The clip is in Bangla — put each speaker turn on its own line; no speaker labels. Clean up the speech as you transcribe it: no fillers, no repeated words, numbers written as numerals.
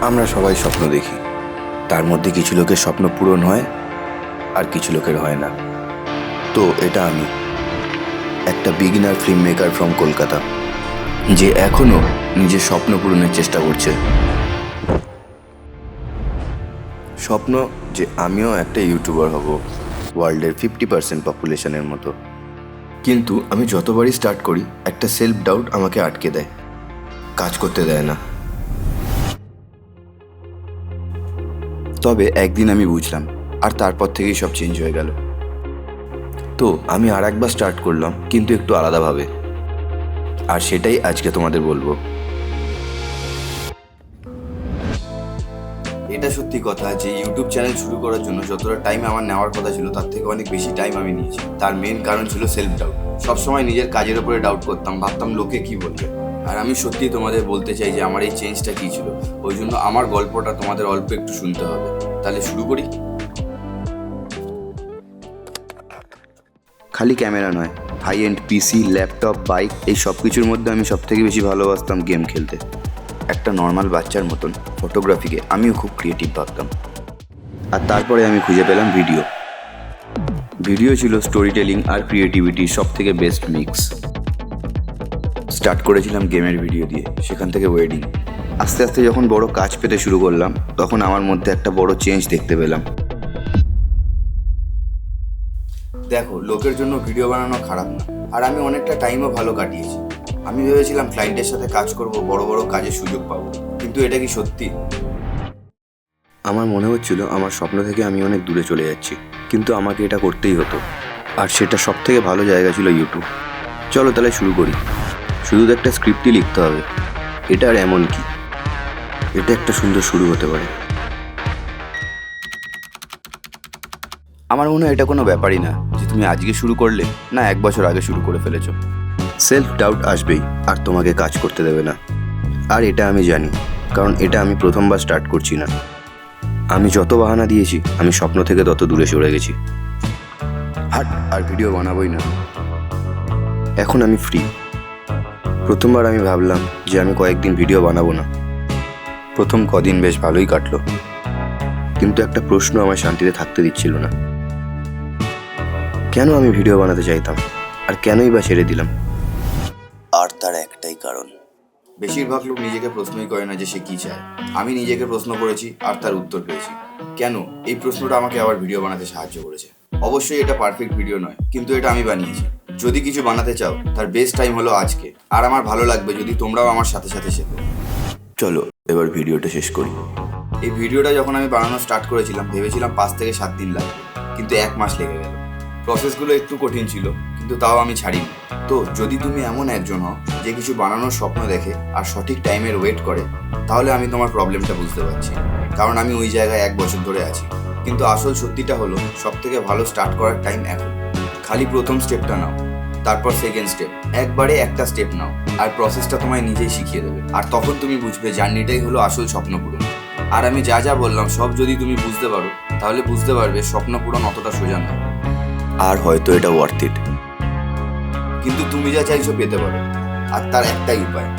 আমরা সবাই স্বপ্ন দেখি, তার মধ্যে কিছু লোকের স্বপ্ন পূরণ হয় আর কিছু লোকের হয় না। তো এটা আমি, একটা beginner film maker from Kolkata, যে এখনও নিজের স্বপ্ন পূরণের চেষ্টা করছে। স্বপ্ন যে আমিও একটা ইউটিউবার হব, ওয়ার্ল্ডের 50% পপুলেশনের মতো। কিন্তু আমি যতবারই স্টার্ট করি একটা সেলফ ডাউট আমাকে আটকে দেয়, কাজ করতে দেয় না। তবে একদিন আমি বুঝলাম, আর তারপর থেকেই সব চেঞ্জ হয়ে গেল। তো আমি আর একবার স্টার্ট করলাম, কিন্তু একটু আলাদাভাবে, আর সেটাই আজকে তোমাদের বলবো। এটা সত্যি কথা যে ইউটিউব চ্যানেল শুরু করার জন্য যতটা টাইম আমার নেওয়ার কথা ছিল তার থেকে অনেক বেশি টাইম আমি নিয়েছি। তার মেন কারণ ছিল সেলফ ডাউট। সবসময় নিজের কাজের উপরে ডাউট করতাম, ভাবতাম লোকে কি বলবে। আর আমি সত্যি তোমাদের বলতে চাই যে আমার এই চেঞ্জটা কী ছিল। ওই জন্য আমার গল্পটা তোমাদের অল্প একটু শুনতে হবে। তাহলে শুরু করি। খালি ক্যামেরা নয়, হাই এন্ড পিসি, ল্যাপটপ, বাইক, এই সব কিছুর মধ্যে আমি সব থেকে বেশি ভালোবাসতাম গেম খেলতে। একটা নর্মাল বাচ্চার মতন ফটোগ্রাফিকে আমিও খুব ক্রিয়েটিভ ভাবতাম। আর তারপরে আমি খুঁজে পেলাম ভিডিও। ভিডিও ছিল স্টোরি টেলিং আর ক্রিয়েটিভিটির সব থেকে বেস্ট মিক্স। স্টার্ট করেছিলাম গেমের ভিডিও দিয়ে, সেখান থেকে ওয়েডিং। আস্তে আস্তে যখন বড় কাজ পেতে শুরু করলাম, তখন আমার মধ্যে একটা বড় চেঞ্জ দেখতে পেলাম। দেখো, লোকের জন্য ভিডিও বানানো খারাপ না, আর আমি অনেকটা টাইমও ভালো কাটিয়েছি। আমি ভেবেছিলাম ক্লায়েন্টের সাথে কাজ করব, বড় বড় কাজের সুযোগ পাবো, কিন্তু এটা কি সত্যি? আমার মনে হচ্ছিল আমার স্বপ্ন থেকে আমি অনেক দূরে চলে যাচ্ছি, কিন্তু আমাকে এটা করতেই হতো। আর সেটা সব থেকে ভালো জায়গা ছিল ইউটিউব। চলো তাহলে শুরু করি। শুধু তো একটা স্ক্রিপ্টই লিখতে হবে। এটা আর এমন কি, এটা একটা সুন্দর শুরু হতে পারে। আমার মনে হয় এটা কোনো ব্যাপারই না যে তুমি আজকে শুরু করলে না 1 বছর আগে শুরু করে ফেলেছো। সেলফ ডাউট আসবেই, আর তোমাকে কাজ করতে দেবে না। আর এটা আমি জানি, কারণ এটা আমি প্রথমবার স্টার্ট করছি না। আমি যত বাহানা দিয়েছি, আমি স্বপ্ন থেকে তত দূরে সরে গেছি। আর ভিডিও বানাবোই না। এখন আমি ফ্রি। প্রথমবার আমি ভাবলাম যে আমি কয়েকদিন ভিডিও বানাবো না। প্রথম কদিন বেশ ভালোই কাটলো, কিন্তু একটা প্রশ্ন আমার শান্তিতে থাকতে দিচ্ছিল না। কেন আমি ভিডিও বানাতে চাইতাম, আর কেনই বা ছেড়ে দিলাম? আর তার একটাই কারণ, বেশিরভাগ লোক নিজেকে প্রশ্নই করে না যে সে কি চায়। আমি নিজেকে প্রশ্ন করেছি আর তার উত্তর পেয়েছি। কেন? এই প্রশ্নটা আমাকে আবার ভিডিও বানাতে সাহায্য করেছে। অবশ্যই এটা পারফেক্ট ভিডিও নয়, কিন্তু এটা আমি বানিয়েছি। যদি কিছু বানাতে চাও, তার বেস্ট টাইম হলো আজকে। আর আমার ভালো লাগবে যদি তোমরাও আমার সাথে সাথে শেখো। চলো এবার ভিডিওটা শেষ করি। এই ভিডিওটা যখন আমি বানানো স্টার্ট করেছিলাম, ভেবেছিলাম 5 থেকে 7 দিন লাগবে, কিন্তু 1 মাস লেগে গেল। প্রসেসগুলো একটু কঠিন ছিল, কিন্তু তাও আমি ছাড়িনি। তো যদি তুমি এমন একজন হও যে কিছু বানানোর স্বপ্ন দেখে আর সঠিক টাইমের ওয়েট করে, তাহলে আমি তোমার প্রবলেমটা বুঝতে পারছি, কারণ আমি ওই জায়গায় 1 বছর ধরে আছি। কিন্তু আসল সত্যিটা হলো, সব থেকে ভালো স্টার্ট করার টাইম এখন। খালি প্রথম স্টেপটা নাও, তারপর সেকেন্ড স্টেপ। একবারে একটা স্টেপ নাও, আর প্রসেসটা তোমায় নিজেই শিখিয়ে দেবে। আর তখন তুমি বুঝবে জার্নিটাই হলো আসল স্বপ্ন পূরণ। আর আমি যা যা বললাম সব যদি তুমি বুঝতে পারো, তাহলে বুঝতে পারবে স্বপ্ন পূরণ অতটা সোজা নয়। আর হয়তো এটা ওয়ার্থ ইট। কিন্তু তুমি যা চাইছো পেতে পারো, আর তার একটাই উপায়,